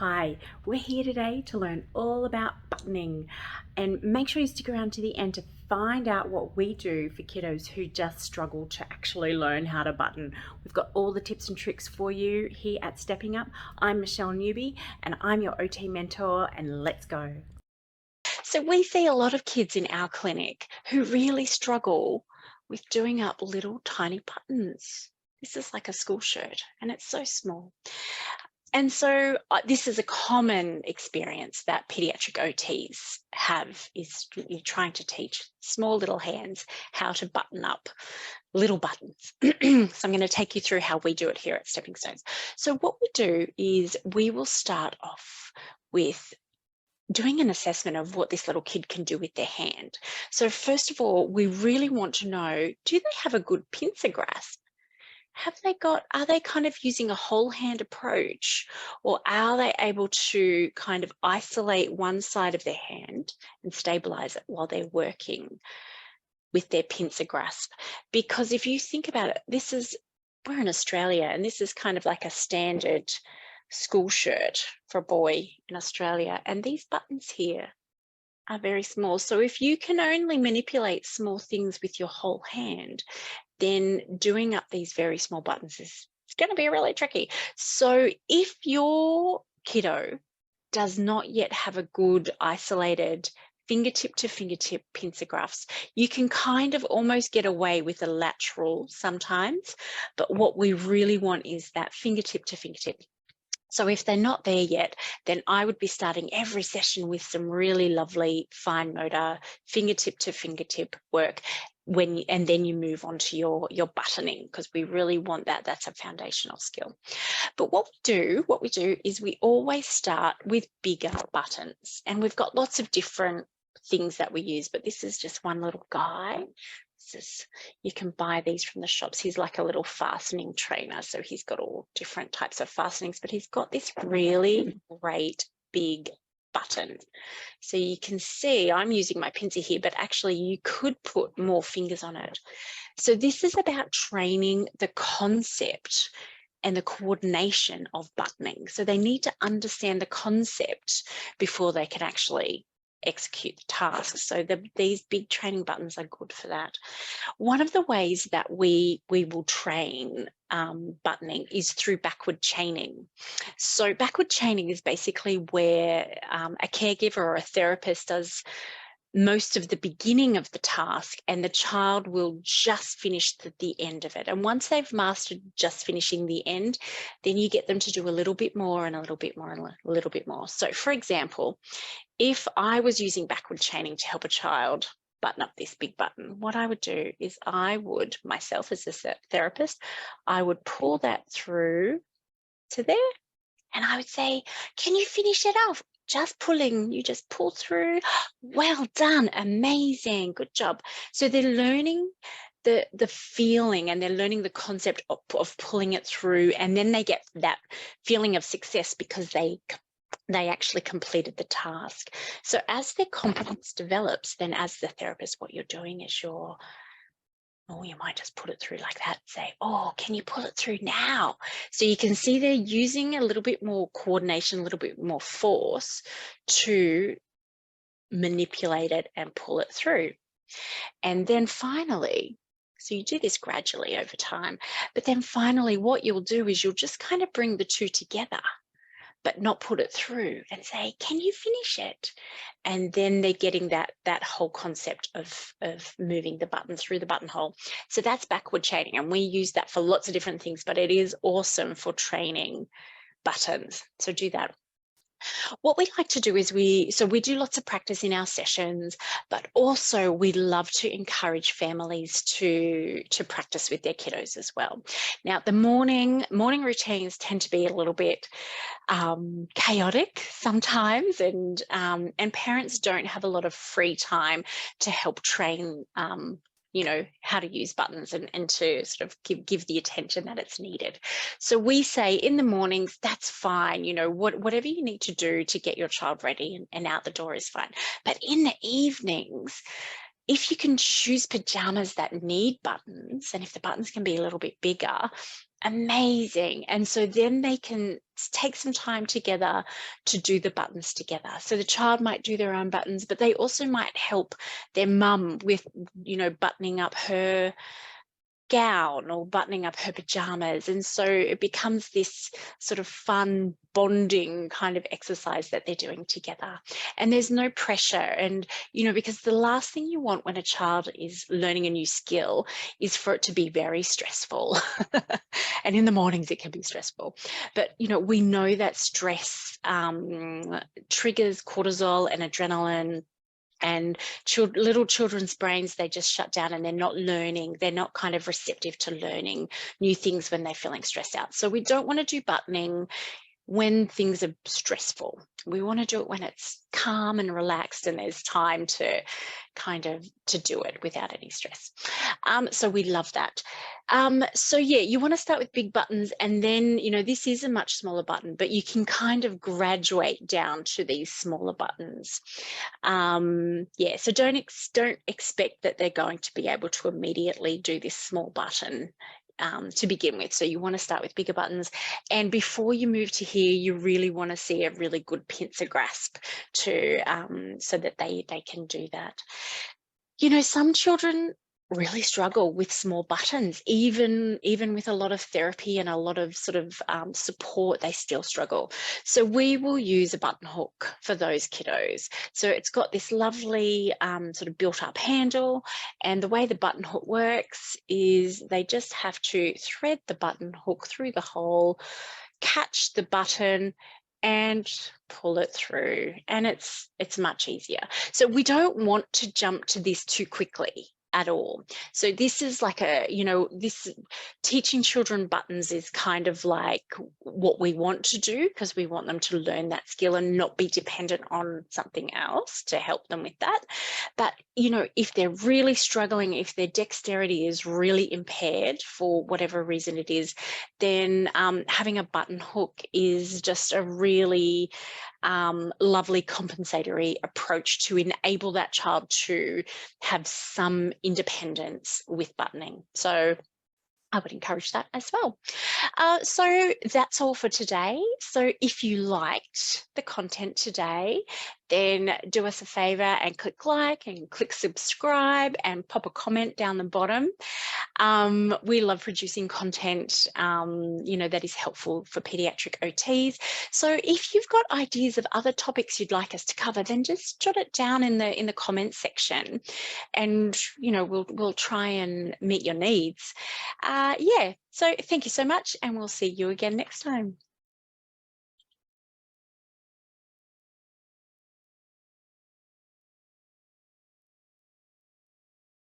Hi, we're here today to learn all about buttoning, and make sure you stick around to the end to find out what we do for kiddos who just struggle to actually learn how to button. We've got all the tips and tricks for you here at Stepping Up. I'm Michelle Newby and I'm your OT mentor, and let's go. So we see a lot of kids in our clinic who really struggle with doing up little tiny buttons. This is like a school shirt and it's so small. And so this is a common experience that pediatric OTs have, is you're trying to teach small little hands how to button up little buttons. So I'm going to take you through how we do it here at Stepping Stones. So what we do is we will start off with doing an assessment of what this little kid can do with their hand. So first of all, we really want to know, do they have a good pincer grasp? Are they kind of using a whole hand approach, or are they able to kind of isolate one side of their hand and stabilize it while they're working with their pincer grasp? Because if you think about it, we're in Australia and this is kind of like a standard school shirt for a boy in Australia. And these buttons here are very small. So if you can only manipulate small things with your whole hand, then doing up these very small buttons is going to be really tricky. So if your kiddo does not yet have a good isolated fingertip to fingertip pincer grasp, you can kind of almost get away with a latch rule sometimes. But what we really want is that fingertip to fingertip. So if they're not there yet, then I would be starting every session with some really lovely fine motor fingertip to fingertip work, and then you move on to your buttoning, because we really want that. That's a foundational skill. But what we do is we always start with bigger buttons, and we've got lots of different things that we use, but this is just one little guy. You can buy these from the shops. He's like a little fastening trainer, so he's got all different types of fastenings, but he's got this really great big button. So you can see I'm using my pincer here, but actually you could put more fingers on it. So this is about training the concept and the coordination of buttoning. So they need to understand the concept before they can actually execute the task. So these big training buttons are good for that. One of the ways that we will train buttoning is through backward chaining. So backward chaining is basically where a caregiver or a therapist does most of the beginning of the task, and the child will just finish the end of it. And once they've mastered just finishing the end, then you get them to do a little bit more and a little bit more and a little bit more. So for example, if I was using backward chaining to help a child button up this big button, what I would do is I would, myself as a therapist, I would pull that through to there, and I would say, can you finish it off? Just pulling, you just pull through. Well done, amazing, good job. So they're learning the feeling, and they're learning the concept of pulling it through, and then they get that feeling of success because they actually completed the task. So as their competence develops, then as the therapist, what you're doing is you might just put it through like that, say, oh, can you pull it through now? So you can see they're using a little bit more coordination, a little bit more force to manipulate it and pull it through. And then finally, so you do this gradually over time, but then finally what you'll do is you'll just kind of bring the two together, but not put it through, and say, can you finish it? And then they're getting that whole concept of moving the button through the buttonhole. So that's backward chaining, and we use that for lots of different things, but it is awesome for training buttons. So do that. What we like to do is we do lots of practice in our sessions, but also we love to encourage families to practice with their kiddos as well. Now, the morning routines tend to be a little bit chaotic sometimes, and parents don't have a lot of free time to help train how to use buttons and to sort of give the attention that it's needed. So we say in the mornings, that's fine, whatever you need to do to get your child ready and out the door is fine. But in the evenings, if you can choose pajamas that need buttons, and if the buttons can be a little bit bigger, Amazing. And so then they can take some time together to do the buttons together. So the child might do their own buttons, but they also might help their mum with, buttoning up her gown or buttoning up her pajamas. And so it becomes this sort of fun bonding kind of exercise that they're doing together. And there's no pressure. And, because the last thing you want when a child is learning a new skill is for it to be very stressful. And in the mornings, it can be stressful. But, we know that stress triggers cortisol and adrenaline, and little children's brains, they just shut down and they're not learning. They're not kind of receptive to learning new things when they're feeling stressed out. So we don't want to do buttoning when things are stressful. We want to do it when it's calm and relaxed and there's time to to do it without any stress. So we love that. So yeah, you want to start with big buttons, and then, this is a much smaller button, but you can kind of graduate down to these smaller buttons. Yeah, so don't expect that they're going to be able to immediately do this small button to begin with. So you want to start with bigger buttons. And before you move to here, you really want to see a really good pincer grasp so that they can do that. Some children really struggle with small buttons, even with a lot of therapy and a lot of sort of support, they still struggle. So we will use a button hook for those kiddos. So it's got this lovely sort of built up handle, and the way the button hook works is they just have to thread the button hook through the hole, catch the button and pull it through, and it's much easier. So we don't want to jump to this too quickly at all. So this is like this teaching children buttons is kind of like what we want to do, because we want them to learn that skill and not be dependent on something else to help them with that. But if they're really struggling, if their dexterity is really impaired for whatever reason it is, then having a button hook is just a really lovely compensatory approach to enable that child to have some independence with buttoning. So I would encourage that as well. So that's all for today. So if you liked the content today, then do us a favor and click like and click subscribe and pop a comment down the bottom. We love producing content, that is helpful for pediatric OTs. So if you've got ideas of other topics you'd like us to cover, then just jot it down in the comments section, and we'll try and meet your needs. Yeah, so thank you so much, and we'll see you again next time.